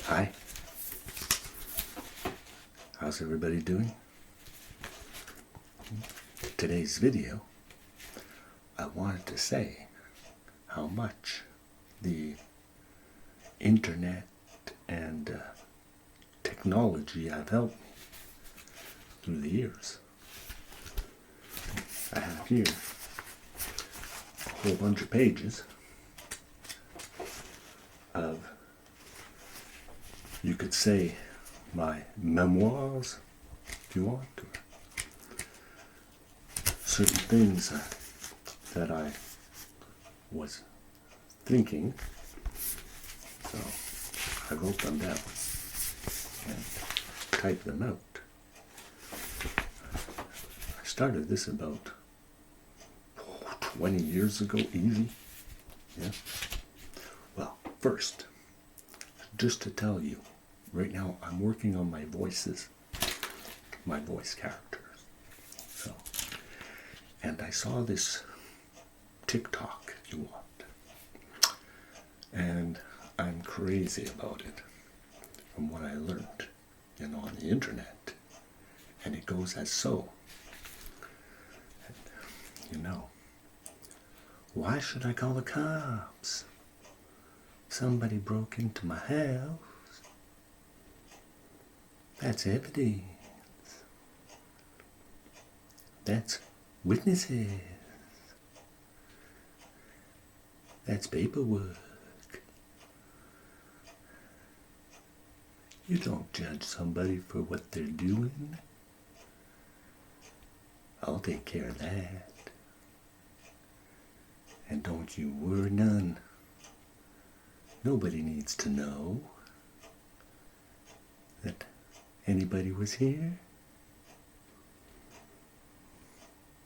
Hi. How's everybody doing? Today's video, I wanted to say how much the internet and technology have helped me through the years. I have here a whole bunch of pages of, you could say, my memoirs, if you want, certain things that I was thinking, so I wrote them down and typed them out. I started this about 20 years ago, easy. Yeah. Well, first, just to tell you, right now I'm working on my voices, my voice characters. So, and I saw this TikTok, if you want, and I'm crazy about it from what I learned, on the internet. And it goes as so. And, why should I call the cops? Somebody broke into my house. That's evidence. That's witnesses. That's paperwork. You don't judge somebody for what they're doing. I'll take care of that. And don't you worry none. Nobody needs to know that anybody was here.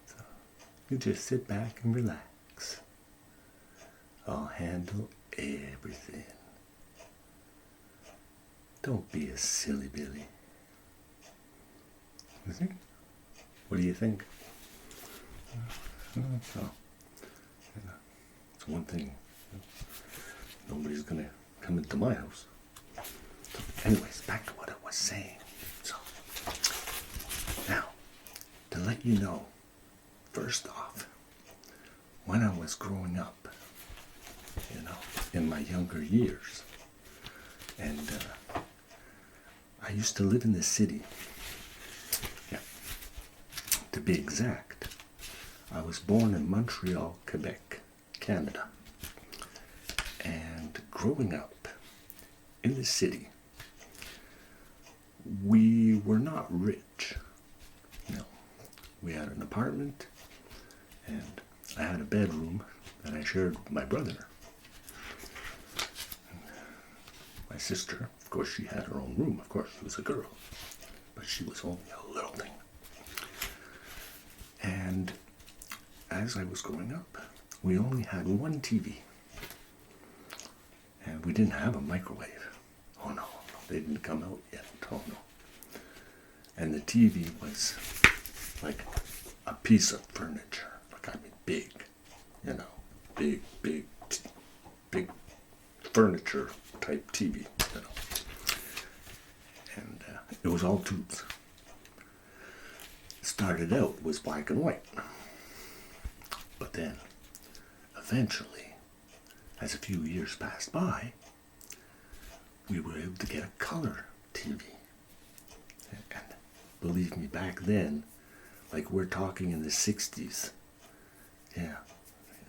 So you just sit back and relax. I'll handle everything. Don't be a silly Billy. What do you think? It's one thing. Nobody's gonna come into my house. Anyways, back to what I was saying. So, now, to let you know, first off, when I was growing up, in my younger years, and I used to live in the city. Yeah, to be exact, I was born in Montreal, Quebec, Canada. And growing up in the city, we were not rich. We had an apartment, and I had a bedroom that I shared with my brother. My sister, of course, she had her own room. Of course, she was a girl, but she was only a little thing. And as I was growing up, we only had one TV. And we didn't have a microwave. Oh no, they didn't come out yet. Oh no. And the TV was like a piece of furniture. Big, big furniture type TV, And it was all tubes. Started out was black and white. But then, eventually, as a few years passed by, we were able to get a color TV. And believe me, back then, like we're talking in the 60s, yeah,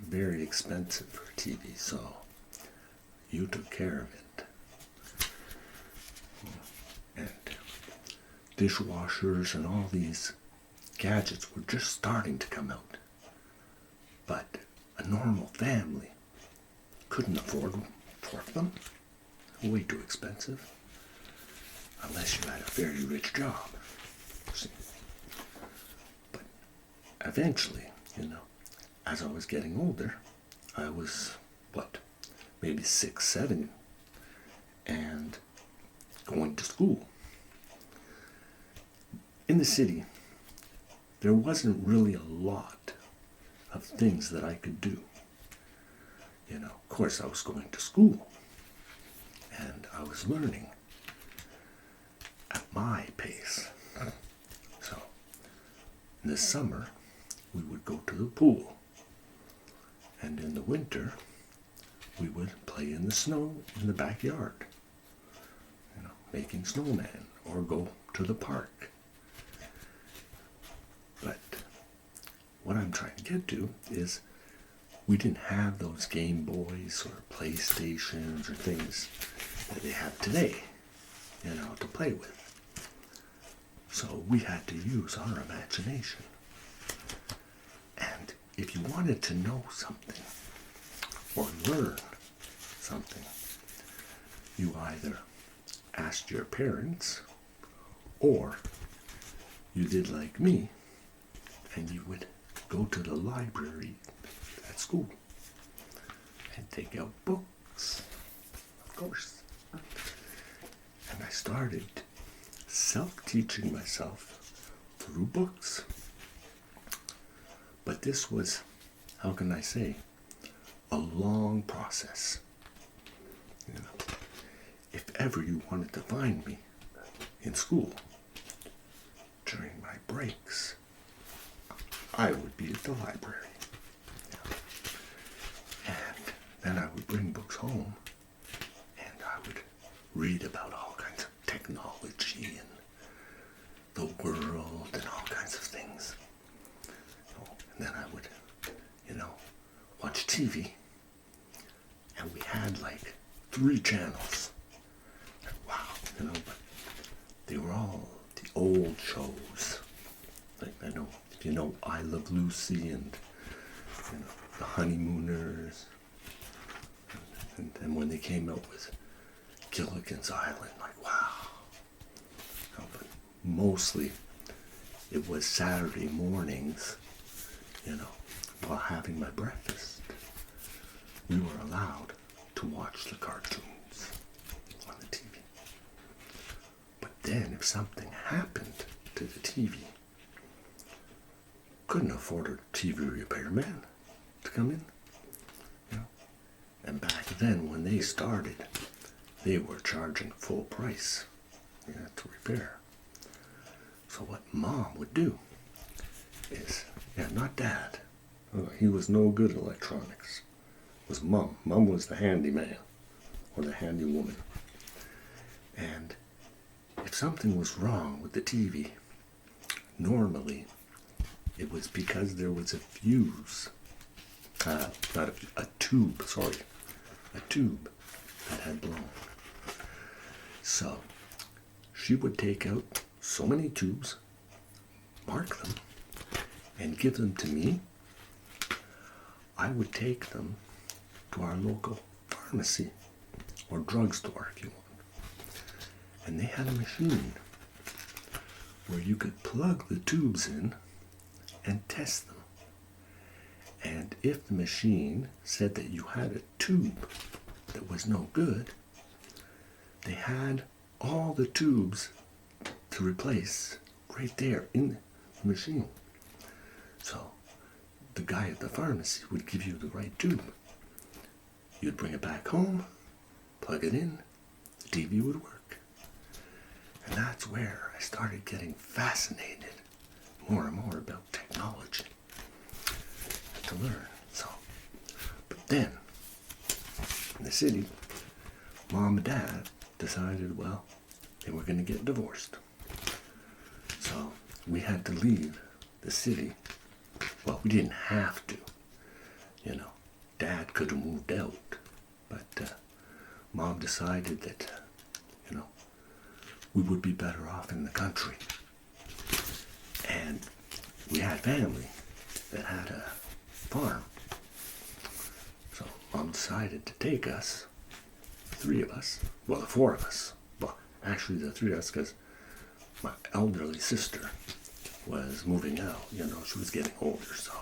very expensive for TV, so you took care of it. And dishwashers and all these gadgets were just starting to come out. But a normal family couldn't afford them. Way too expensive. Unless you had a very rich job. See? But eventually, as I was getting older, I was, maybe 6, 7, and going to school. In the city, there wasn't really a lot of things that I could do. Of course I was going to school, and I was learning my pace. So, in the summer, we would go to the pool. And in the winter, we would play in the snow in the backyard. Making snowmen or go to the park. But what I'm trying to get to is we didn't have those Game Boys or PlayStations or things that they have today, to play with. So we had to use our imagination. And if you wanted to know something or learn something, you either asked your parents, or you did like me, and you would go to the library at school and take out books, of course. And I started self-teaching myself through books. But this was, how can I say, a long process. If ever you wanted to find me in school during my breaks, I would be at the library. And then I would bring books home and I would read about all kinds of technology and the world and all kinds of things. And then I would, watch TV, and we had like 3 channels. But they were all the old shows. Like, I know, if you know I Love Lucy and, The Honeymooners. And then when they came out with Gilligan's Island, like, wow. But mostly it was Saturday mornings, while having my breakfast. We were allowed to watch the cartoons. Then, if something happened to the TV, couldn't afford a TV repairman to come in. And back then, when they started, they were charging full price to repair. So what Mom would do is, not Dad. He was no good at electronics. It was Mom. Mom was the handyman or the handy woman. And if something was wrong with the TV, normally it was because there was a fuse, a tube that had blown. So she would take out so many tubes, mark them, and give them to me. I would take them to our local pharmacy or drugstore, if you want. And they had a machine where you could plug the tubes in and test them. And if the machine said that you had a tube that was no good, they had all the tubes to replace right there in the machine. So the guy at the pharmacy would give you the right tube. You'd bring it back home, plug it in, the TV would work. And that's where I started getting fascinated more and more about technology to learn. But then, in the city, Mom and Dad decided, they were going to get divorced. So we had to leave the city. Well, we didn't have to. Dad could have moved out. But Mom decided that, we would be better off in the country. And we had family that had a farm. So Mom decided to take us, the 3 of us, the 4 of us. Well, actually the 3 of us, because my elderly sister was moving out. She was getting older, so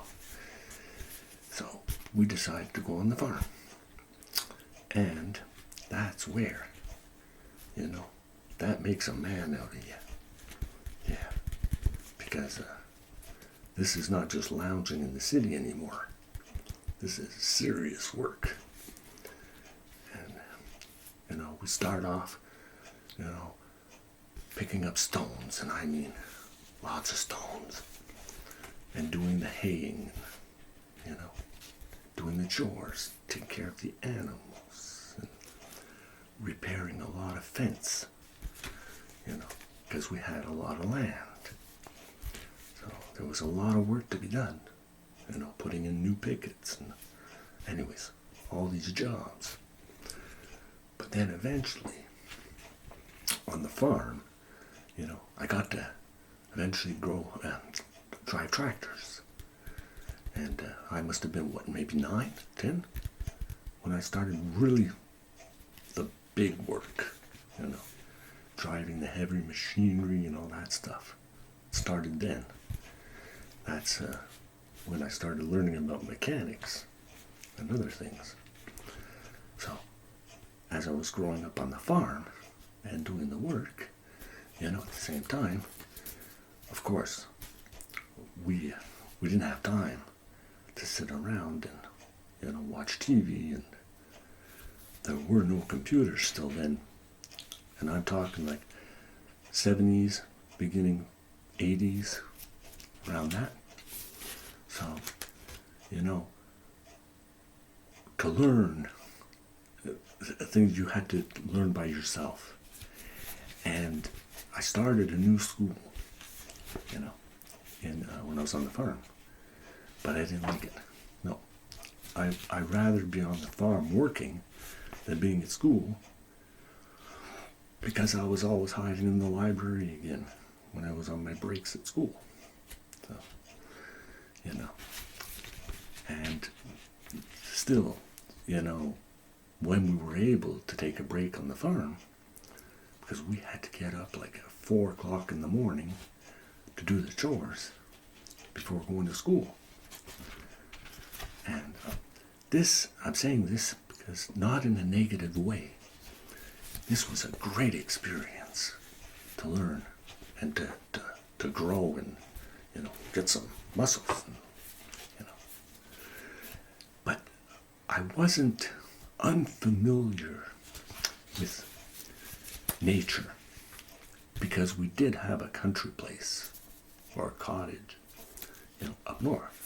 we decided to go on the farm. And that's where, that makes a man out of you. Yeah. Because this is not just lounging in the city anymore. This is serious work. And, we start off, picking up stones, and I mean lots of stones, and doing the haying, doing the chores, taking care of the animals, and repairing a lot of fence, because we had a lot of land. So there was a lot of work to be done, putting in new pickets, and anyways, all these jobs. But then eventually, on the farm, I got to eventually drive tractors. And I must have been, maybe 9, 10, when I started really the big work, driving the heavy machinery and all that stuff. It started then. That's when I started learning about mechanics and other things. So, as I was growing up on the farm and doing the work, at the same time, of course, we didn't have time to sit around and watch TV, and there were no computers still then, and I'm talking like 70s, beginning 80s, around that. So, to learn things you had to learn by yourself. And I started a new school, when I was on the farm. But I didn't like it. No. I'd rather be on the farm working than being at school, because I was always hiding in the library again when I was on my breaks at school. So, and still, when we were able to take a break on the farm, because we had to get up like at 4 o'clock in the morning to do the chores before going to school. And I'm saying this because not in a negative way. This was a great experience to learn and to grow and, get some muscles. And, But I wasn't unfamiliar with nature, because we did have a country place or a cottage, up north,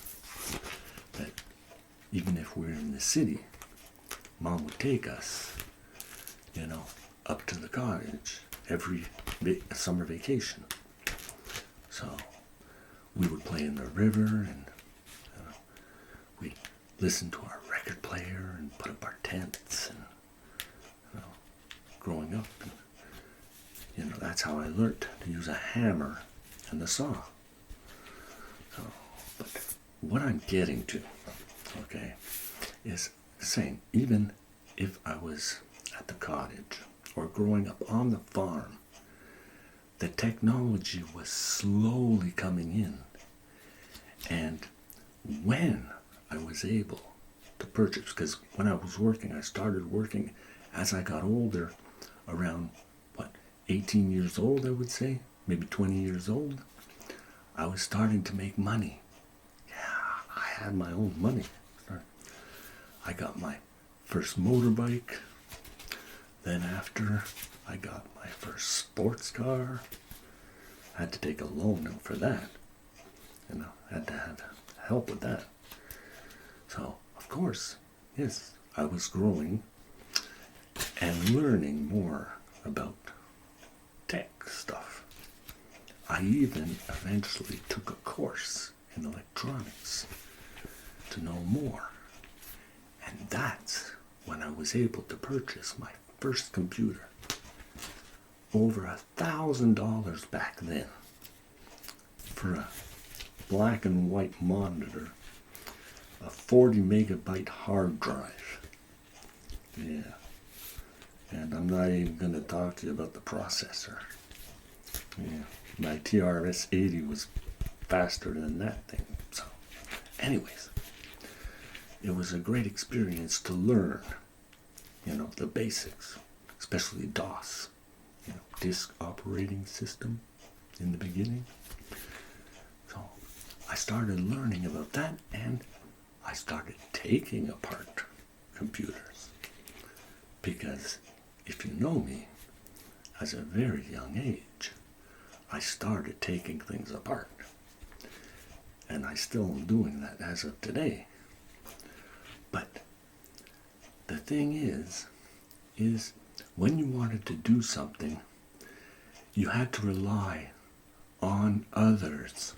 that even if we're in the city, Mom would take us, up to the cottage every summer vacation. So we would play in the river, and we'd listen to our record player and put up our tents, and growing up, and that's how I learned to use a hammer and a saw. So, but what I'm getting to, okay, is saying, even if I was at the cottage or growing up on the farm, the technology was slowly coming in. And when I was able to purchase, because when I was working, I started working as I got older, around 18 years old, I would say, maybe 20 years old, I was starting to make money. Yeah, I had my own money. I got my first motorbike. Then after, I got my first sports car. I had to take a loan out for that. I had to have help with that. So, of course, yes, I was growing and learning more about tech stuff. I even eventually took a course in electronics to know more. And that's when I was able to purchase my first computer. Over $1,000 back then for a black and white monitor, a 40 megabyte hard drive. Yeah. And I'm not even going to talk to you about the processor. Yeah. My TRS-80 was faster than that thing. So, anyways, it was a great experience to learn, the basics, especially DOS, disk operating system in the beginning. So I started learning about that, and I started taking apart computers. Because if you know me, as a very young age, I started taking things apart. And I still am doing that as of today. But the thing is when you wanted to do something, you had to rely on others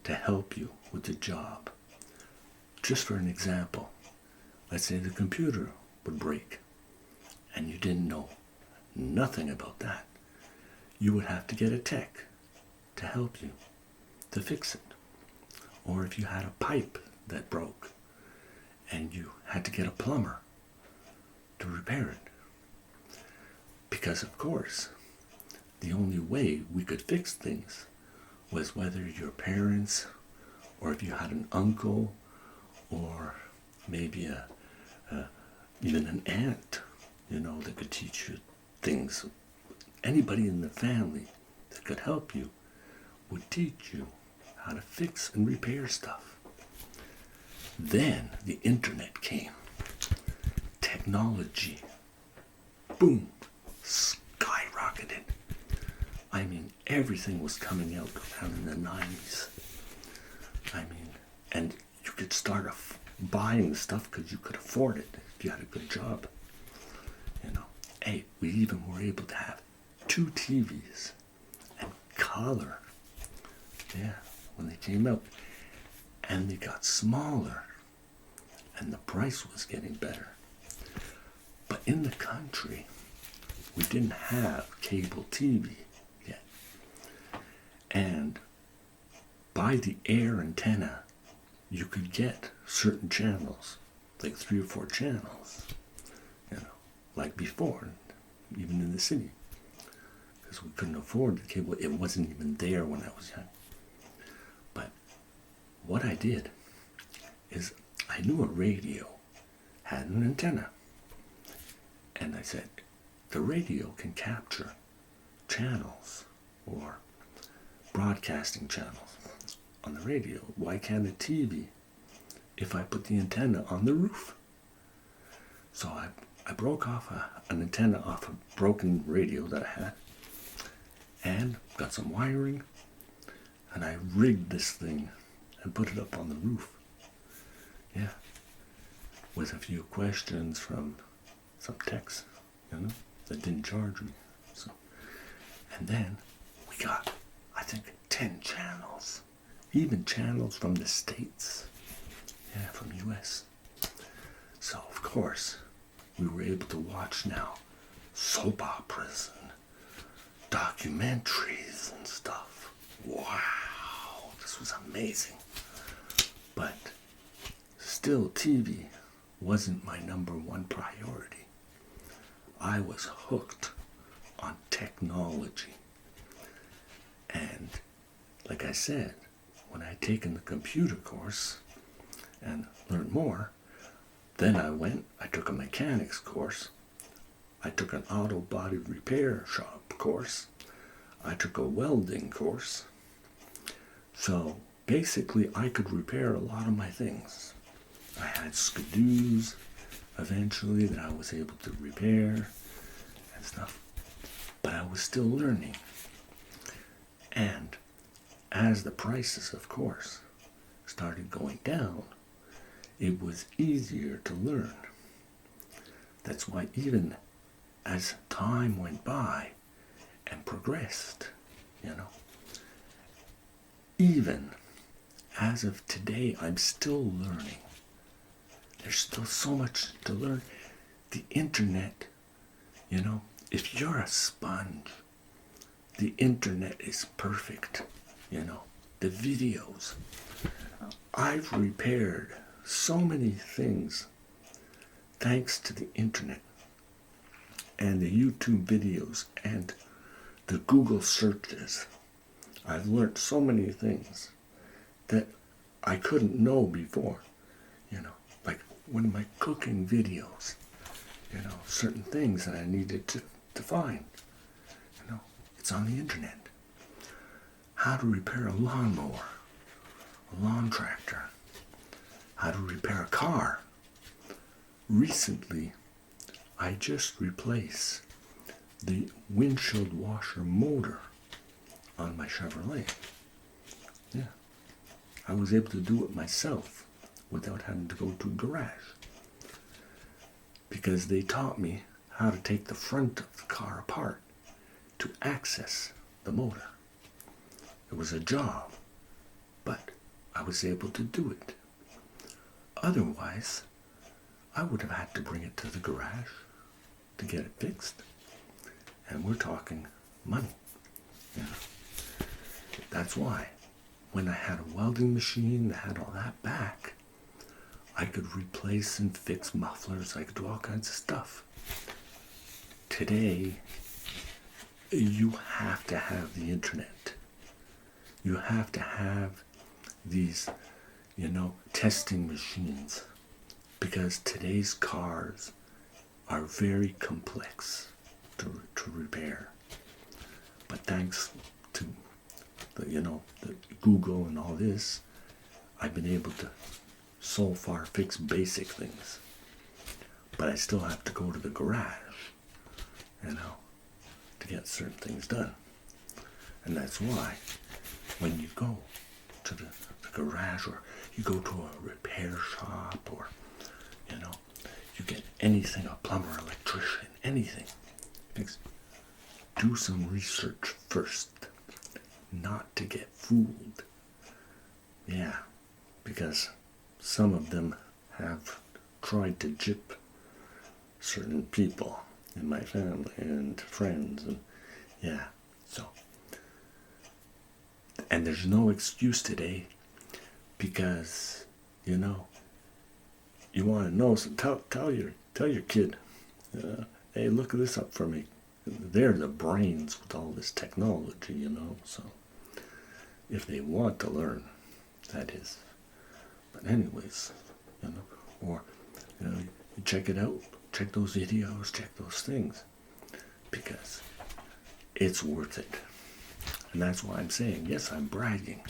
to help you with the job. Just for an example, let's say the computer would break and you didn't know nothing about that. You would have to get a tech to help you to fix it. Or if you had a pipe that broke and you had to get a plumber to repair it. Because of course, the only way we could fix things was whether your parents, or if you had an uncle, or maybe even an aunt, that could teach you things. Anybody in the family that could help you would teach you how to fix and repair stuff. Then the internet came. Technology, boom, skyrocketed. I mean, everything was coming out around in the 90s. And you could start buying stuff because you could afford it if you had a good job. Hey, we even were able to have 2 TVs and color. Yeah, when they came out. And they got smaller. And the price was getting better. But in the country, we didn't have cable TV yet. And by the air antenna, you could get certain channels, like 3 or 4 channels, like before, even in the city. Because we couldn't afford the cable. It wasn't even there when I was young. But what I did is I knew a radio had an antenna. And I said, the radio can capture channels or broadcasting channels on the radio. Why can't a TV if I put the antenna on the roof? So I broke off an antenna off a broken radio that I had and got some wiring, and I rigged this thing and put it up on the roof. Yeah. With a few questions from some techs, that didn't charge me. And then we got, I think, 10 channels. Even channels from the States. Yeah, from US. So, of course, we were able to watch now soap operas and documentaries and stuff. Wow, this was amazing. But still, TV wasn't my number 1 priority. I was hooked on technology. And like I said, when I had taken the computer course and learned more, then I took a mechanics course. I took an auto body repair shop course. I took a welding course. So basically I could repair a lot of my things. I had skidoos eventually that I was able to repair and stuff. But I was still learning. And as the prices, of course, started going down, it was easier to learn. That's why even as time went by and progressed, even as of today, I'm still learning. There's still so much to learn. The internet, if you're a sponge, the internet is perfect. The videos. I've repaired so many things thanks to the internet and the YouTube videos and the Google searches. I've learned so many things that I couldn't know before. Like one of my cooking videos, certain things that I needed to find. It's on the internet. How to repair a lawnmower, a lawn tractor, how to repair a car. Recently, I just replaced the windshield washer motor on my Chevrolet. Yeah. I was able to do it myself without having to go to a garage. Because they taught me how to take the front of the car apart to access the motor. It was a job, but I was able to do it. Otherwise, I would have had to bring it to the garage to get it fixed. And we're talking money. Yeah. That's why when I had a welding machine that had all that back, I could replace and fix mufflers. I could do all kinds of stuff. Today, you have to have the internet. You have to have these, testing machines, because today's cars are very complex to repair. But thanks to the Google and all this, I've been able to so far fix basic things. But I still have to go to the garage, to get certain things done. And that's why when you go to the garage, or you go to a repair shop, or you get anything, a plumber, electrician, anything, do some research first, not to get fooled. Yeah, because some of them have tried to gyp certain people in my family and friends, and yeah, so. And there's no excuse today, because, you want to know, so tell your kid, hey, look this up for me. They're the brains with all this technology, so if they want to learn, that is. But anyways, or, you check it out, check those videos, check those things, because it's worth it. And that's why I'm saying, yes, I'm bragging,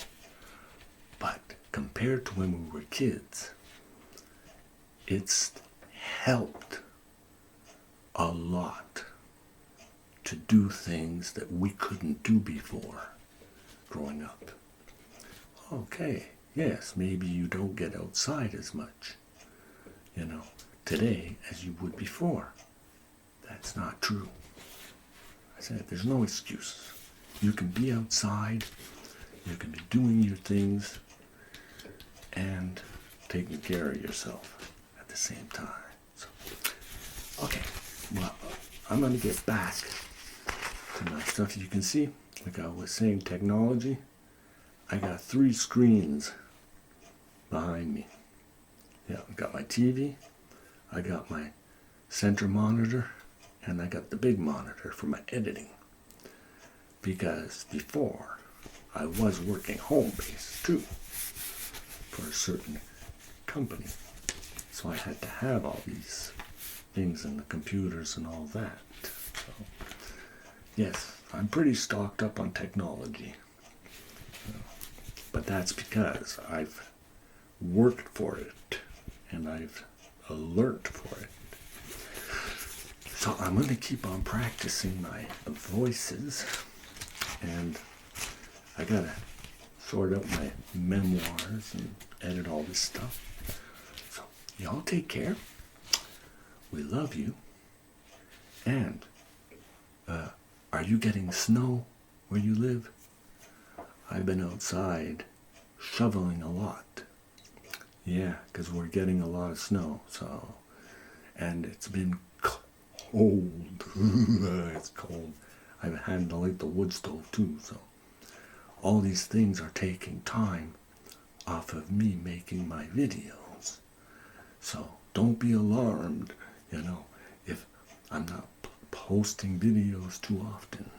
but compared to when we were kids, it's helped a lot to do things that we couldn't do before growing up. Okay, yes, maybe you don't get outside as much, today as you would before. That's not true. I said there's no excuse. You can be outside, you can be doing your things, and taking care of yourself at the same time. So, okay, well, I'm going to get back to my stuff. You can see, like I was saying, technology. I got 3 screens behind me. Yeah, I got my TV, I got my center monitor, and I got the big monitor for my editing. Because before, I was working home-based too, for a certain company. So I had to have all these things and the computers and all that. So, yes, I'm pretty stocked up on technology. But that's because I've worked for it, and I've learned for it. So I'm going to keep on practicing my voices, and I got to sort out my memoirs and edit all this stuff. So y'all take care. We love you. And are you getting snow where you live? I've been outside shoveling a lot. Yeah, because we're getting a lot of snow. So, and it's been cold. It's cold. I've had to light the wood stove too. So all these things are taking time off of me making my videos. So don't be alarmed, if I'm not posting videos too often.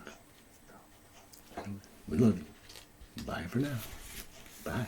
We love you. Bye for now. Bye.